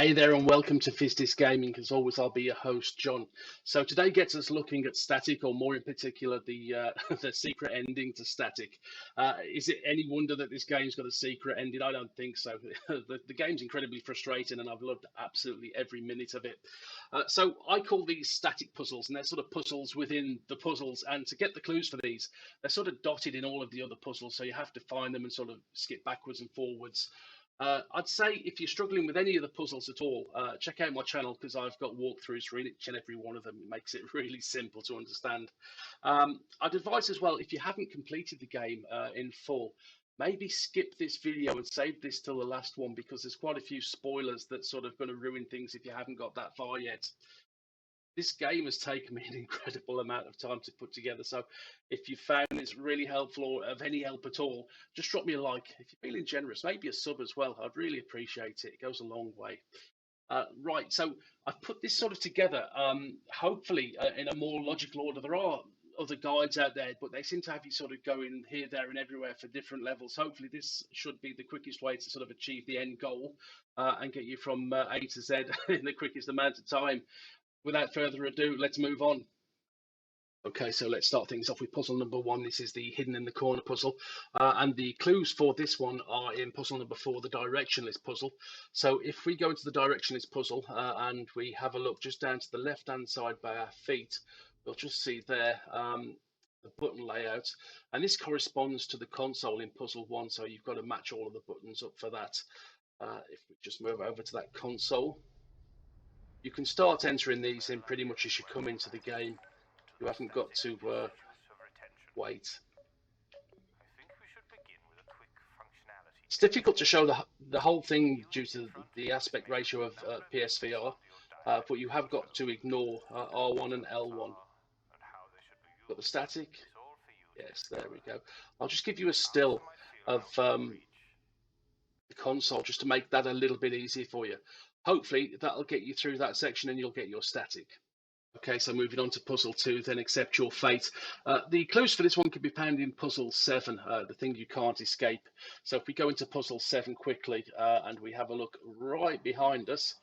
Hey there and welcome to VisDis Gaming. As always, I'll be your host, John. So today gets us looking at Static, or more in particular, the the secret ending to Static. Is it any wonder that this game's got a secret ending? I don't think so. The game's incredibly frustrating, and I've loved absolutely every minute of it. So I call these static puzzles, and they're sort of puzzles within the puzzles. And to get the clues for these, they're sort of dotted in all of the other puzzles, so you have to find them and sort of skip backwards and forwards. I'd say if you're struggling with any of the puzzles at all, check out my channel because I've got walkthroughs for each and every one of them. It makes it really simple to understand. I'd advise as well, if you haven't completed the game in full, maybe skip this video and save this till the last one because there's quite a few spoilers that sort of going to ruin things if you haven't got that far yet. This game has taken me an incredible amount of time to put together. So if you found this really helpful or of any help at all, just drop me a like. If you're feeling generous, maybe a sub as well. I'd really appreciate it. It goes a long way. Right, so I've put this sort of together, hopefully in a more logical order. There are other guides out there, but they seem to have you sort of going here, there, and everywhere for different levels. Hopefully this should be the quickest way to sort of achieve the end goal and get you from A to Z in the quickest amount of time. Without further ado, let's move on. Okay, so let's start things off with puzzle number one. This is the hidden in the corner puzzle. And the clues for this one are in puzzle number four, the directionless puzzle. So if we go into the directionless puzzle and we have a look just down to the left-hand side by our feet, we'll just see there the button layout. And this corresponds to the console in puzzle one, so you've got to match all of the buttons up for that. If we just move over to that console, you can start entering these in pretty much as you come into the game. You haven't got to wait. It's difficult to show the whole thing due to the aspect ratio of PSVR, but you have got to ignore R1 and L1. Got the static? Yes, there we go. I'll just give you a still of the console just to make that a little bit easier for you. Hopefully that'll get you through that section and you'll get your static. Okay, so moving on to puzzle two, then accept your fate. The clues for this one can be found in puzzle seven, the thing you can't escape. So if we go into puzzle seven quickly and we have a look right behind us,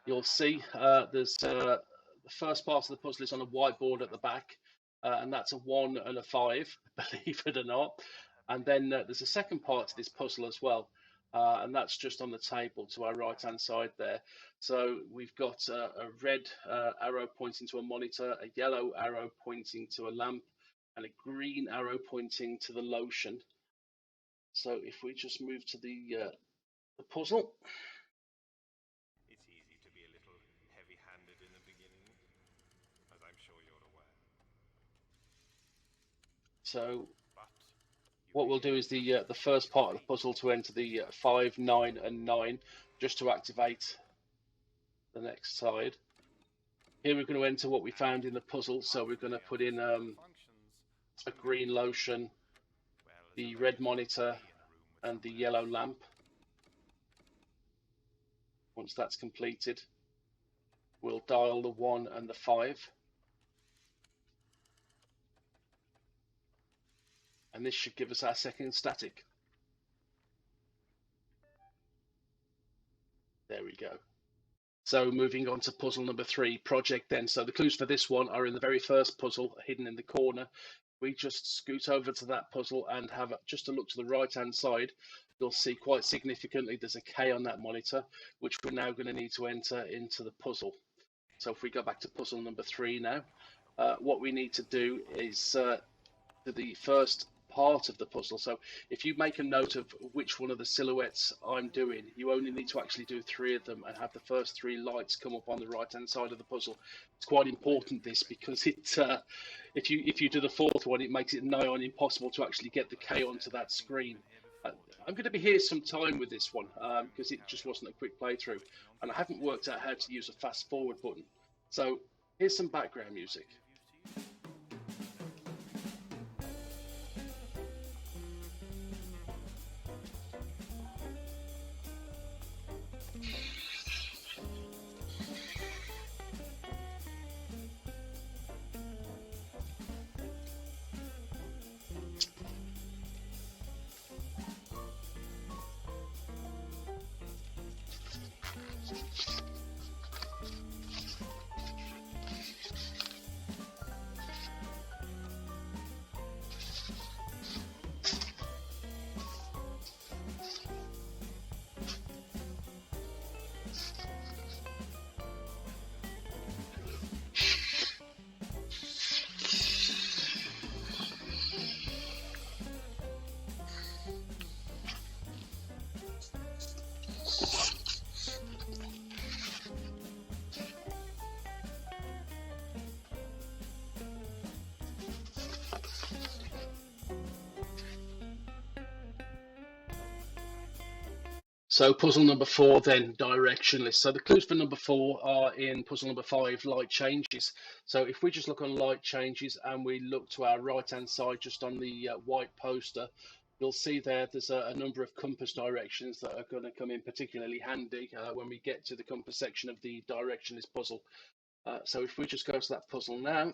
you'll see there's the first part of the puzzle is on a whiteboard at the back, and that's a 1 and a 5, believe it or not. And then there's a second part to this puzzle as well. And that's just on the table to our right hand side there. So we've got a red arrow pointing to a monitor, a yellow arrow pointing to a lamp, and a green arrow pointing to the lotion. So if we just move to the puzzle. It's easy to be a little heavy-handed in the beginning, as I'm sure you're aware. So what we'll do is the first part of the puzzle to enter the 5, 9, and 9, just to activate the next side. Here we're going to enter what we found in the puzzle. So we're going to put in a green lotion, the red monitor, and the yellow lamp. Once that's completed, we'll dial the 1 and the 5. And this should give us our second static. There we go. So moving on to puzzle number 3, project then. So the clues for this one are in the very first puzzle, hidden in the corner. We just scoot over to that puzzle and have just a look to the right hand side. You'll see quite significantly there's a K on that monitor, which we're now going to need to enter into the puzzle. So if we go back to puzzle number 3 now, what we need to do is to the first part of the puzzle. So if you make a note of which one of the silhouettes I'm doing, you only need to actually do 3 of them and have the first 3 lights come up on the right hand side of the puzzle. It's quite important this because it if you do the 4th one, it makes it nigh on impossible to actually get the K onto that screen. I'm going to be here some time with this one because it just wasn't a quick playthrough and I haven't worked out how to use a fast forward button. So here's some background music. So puzzle number 4 then, directionless. So the clues for number 4 are in puzzle number 5, light changes. So if we just look on light changes and we look to our right hand side just on the white poster, you'll see there's a number of compass directions that are going to come in particularly handy when we get to the compass section of the directionless puzzle. So if we just go to that puzzle now,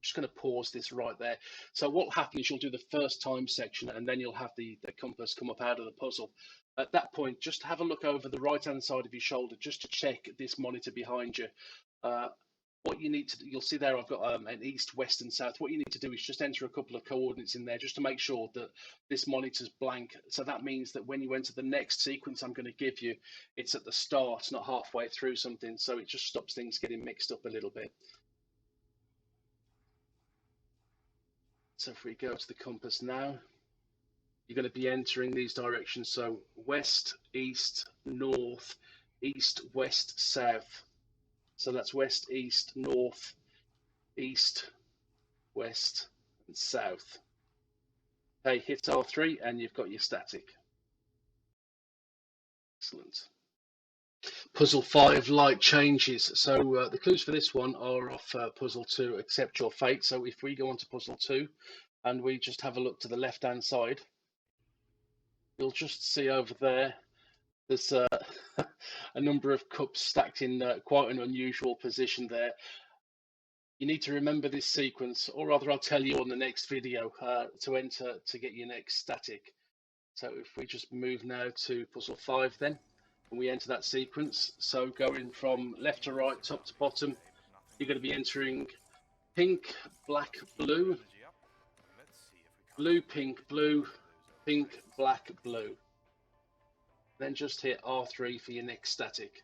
just going to pause this right there. So what will happen is you'll do the first time section and then you'll have the compass come up out of the puzzle. At that point, just have a look over the right hand side of your shoulder just to check this monitor behind you. What you need to do, you'll see there I've got an east, west and south. What you need to do is just enter a couple of coordinates in there just to make sure that this monitor's blank. So that means that when you enter the next sequence I'm going to give you, it's at the start, not halfway through something. So it just stops things getting mixed up a little bit. So if we go to the compass now, you're going to be entering these directions. So west, east, north, east, west, south. So that's west, east, north, east, west, and south. Okay, hit R3 and you've got your static. Excellent. Puzzle 5, light changes. So the clues for this one are off puzzle 2, accept your fate. So if we go on to puzzle 2 and we just have a look to the left hand side, you'll just see over there's a number of cups stacked in quite an unusual position there. You need to remember this sequence, or rather I'll tell you on the next video to enter to get your next static. So if we just move now to puzzle 5 then, and we enter that sequence. So going from left to right, top to bottom, you're going to be entering pink, black, blue, blue, pink, blue, pink, black, blue. Then just hit R3 for your next static.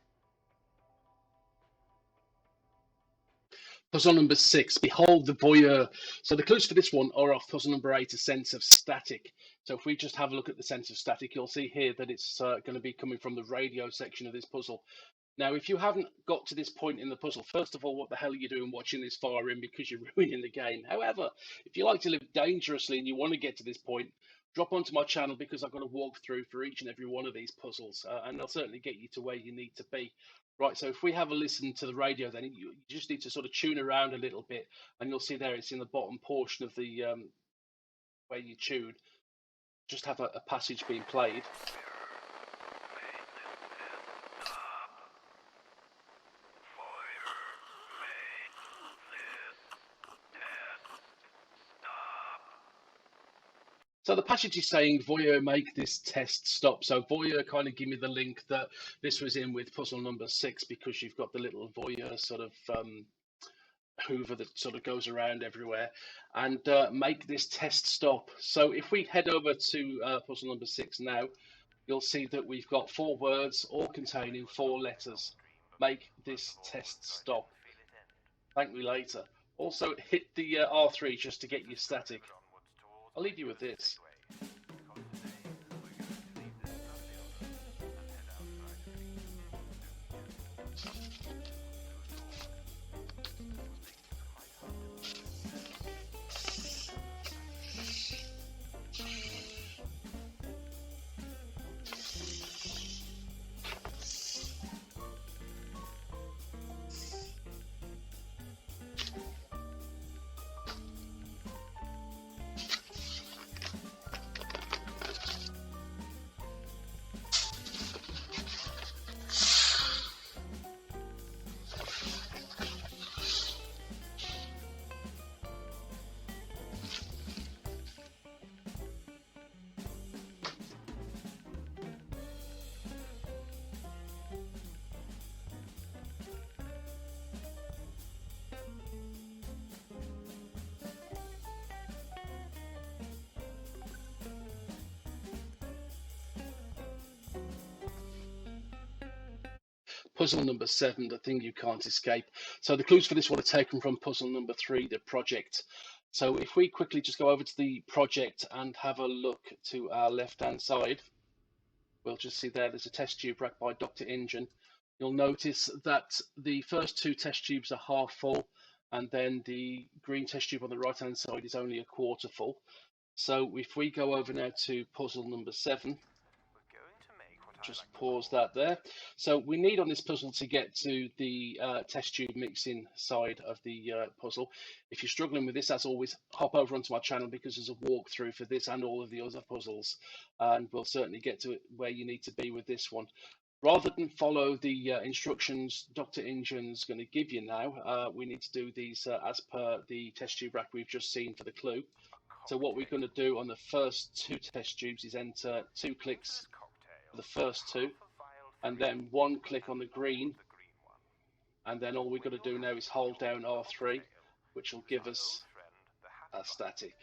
Puzzle number 6, behold the voyeur. So the clues for this one are off puzzle number 8, a sense of static. So if we just have a look at the sense of static, you'll see here that it's going to be coming from the radio section of this puzzle. Now, if you haven't got to this point in the puzzle, first of all, what the hell are you doing watching this far in, because you're ruining the game. However, if you like to live dangerously and you want to get to this point, drop onto my channel, because I've got a walkthrough for each and every one of these puzzles, and they'll certainly get you to where you need to be. Right, so if we have a listen to the radio, then you just need to sort of tune around a little bit, and you'll see there it's in the bottom portion of the where you tune. Just have a passage being played. So the passage is saying, voyeur, make this test stop. So voyeur kind of give me the link that this was in with puzzle number 6, because you've got the little voyeur sort of hoover that sort of goes around everywhere, and make this test stop. So if we head over to puzzle number 6 now, you'll see that we've got 4 words all containing 4 letters. Make this test stop. Thank me later. Also hit the R3 just to get your static. I'll leave you with this. Puzzle number 7, the thing you can't escape. So the clues for this one are taken from puzzle number 3, the project. So if we quickly just go over to the project and have a look to our left hand side, we'll just see there's a test tube racked by Dr. Ingen. You'll notice that the first 2 test tubes are half full, and then the green test tube on the right hand side is only a quarter full. So if we go over now to puzzle number 7, just pause that there. So we need on this puzzle to get to the test tube mixing side of the puzzle. If you're struggling with this, as always, hop over onto my channel because there's a walkthrough for this and all of the other puzzles, and we'll certainly get to it where you need to be with this one. Rather than follow the instructions Dr. Injun's going to give you now, we need to do these as per the test tube rack we've just seen for the clue. So what we're going to do on the first 2 test tubes is enter 2 clicks for the first 2, and then 1 click on the green, and then all we've got to do now is hold down R3, which will give us a static.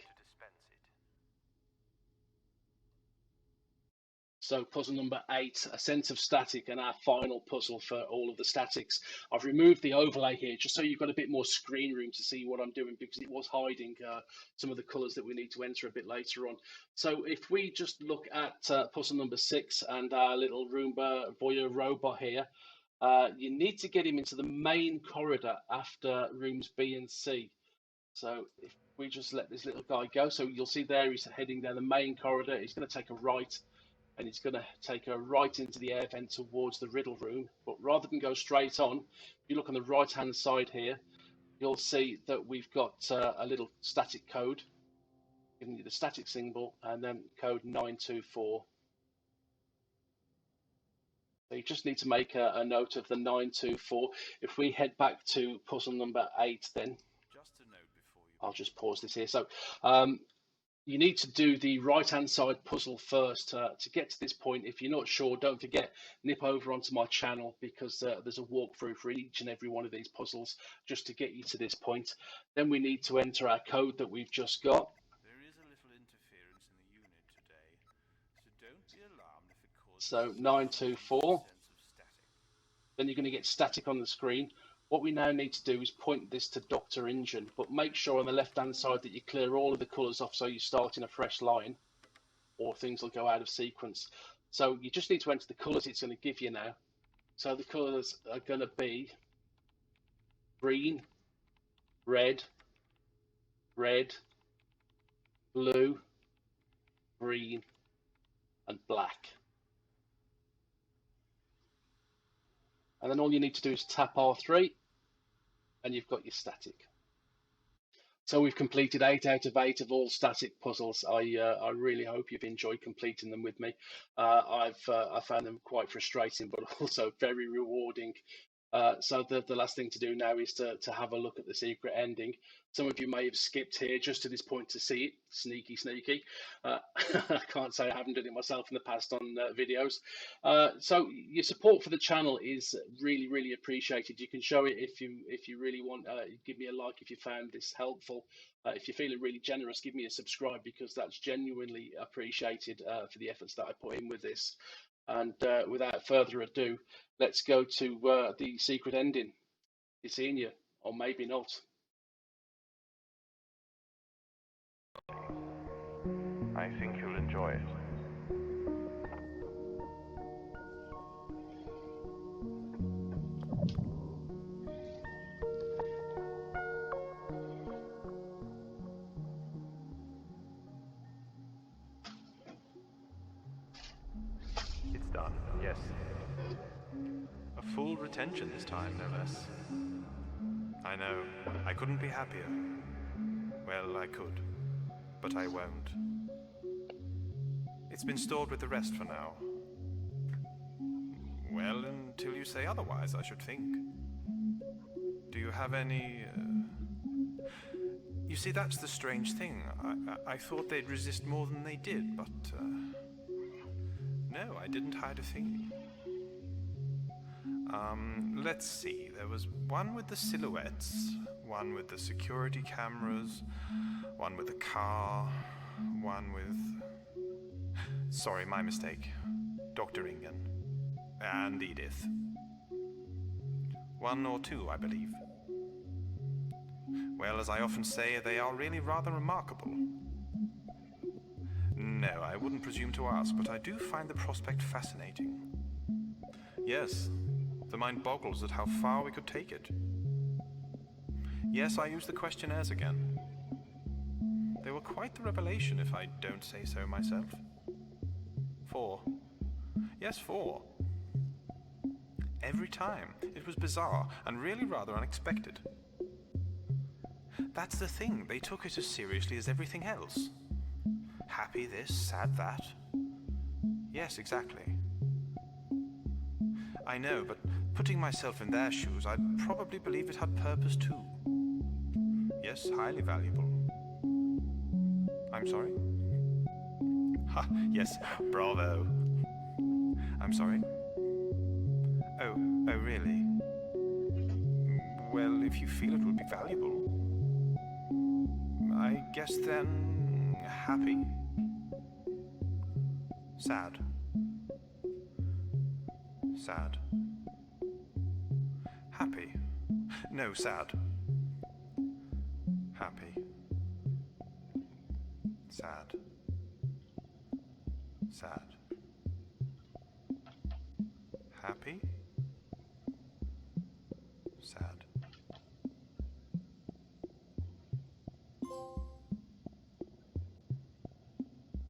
So puzzle number 8, a sense of static, and our final puzzle for all of the statics. I've removed the overlay here just so you've got a bit more screen room to see what I'm doing, because it was hiding some of the colours that we need to enter a bit later on. So if we just look at puzzle number 6 and our little Roomba voyeur robot here, you need to get him into the main corridor after rooms B and C. So if we just let this little guy go, so you'll see there he's heading down the main corridor. He's going to take a right, and it's going to take a right into the air vent towards the riddle room. But rather than go straight on, if you look on the right hand side here, you'll see that we've got a little static code, giving you the static symbol, and then code 924. So you just need to make a note of the 924. If we head back to puzzle number 8 then, I'll just pause this here. So you need to do the right hand side puzzle first to get to this point. If you're not sure, don't forget, nip over onto my channel, because there's a walkthrough for each and every one of these puzzles just to get you to this point. Then we need to enter our code that we've just got. There is a little interference in the unit today, so don't be alarmed if it causes So 924. Then you're going to get static on the screen. What we now need to do is point this to Dr. Injun, but make sure on the left-hand side that you clear all of the colours off so you start in a fresh line, or things will go out of sequence. So you just need to enter the colours it's going to give you now. So the colours are going to be green, red, red, blue, green, and black. And then all you need to do is tap R3, and you've got your static. So we've completed 8 out of 8 of all static puzzles. I really hope you've enjoyed completing them with me. I found them quite frustrating, but also very rewarding. So the last thing to do now is to have a look at the secret ending. Some of you may have skipped here just to this point to see it. Sneaky, sneaky. I can't say I haven't done it myself in the past on videos. So your support for the channel is really, really appreciated. You can show it if you really want. Give me a like if you found this helpful. If you're feeling really generous, give me a subscribe, because that's genuinely appreciated for the efforts that I put in with this. And without further ado, let's go to the secret ending. You're seeing you, or maybe not. I think you'll enjoy it. It's done, yes. A full retention this time, no less. I know, I couldn't be happier. Well, I could, but I won't. It's been stored with the rest for now. Well, until you say otherwise, I should think. Do you have any... You see, that's the strange thing. I thought they'd resist more than they did, but... No, I didn't hide a thing. Let's see. There was one with the silhouettes, one with the security cameras, one with the car, one with... Sorry, my mistake. Dr. Ingen. And Edith. 1 or 2, I believe. Well, as I often say, they are really rather remarkable. No, I wouldn't presume to ask, but I do find the prospect fascinating. Yes, the mind boggles at how far we could take it. Yes, I use the questionnaires again. They were quite the revelation, if I don't say so myself. 4. Yes, 4. Every time. It was bizarre and really rather unexpected. That's the thing, they took it as seriously as everything else. Happy this, sad that. Yes, exactly. I know, but putting myself in their shoes, I'd probably believe it had purpose too. Yes, highly valuable. I'm sorry? Ha, yes, bravo. I'm sorry? Oh, really? Well, if you feel it would be valuable, I guess then happy? Sad? Sad? Happy? No, sad. Happy? Sad? Sad? Happy?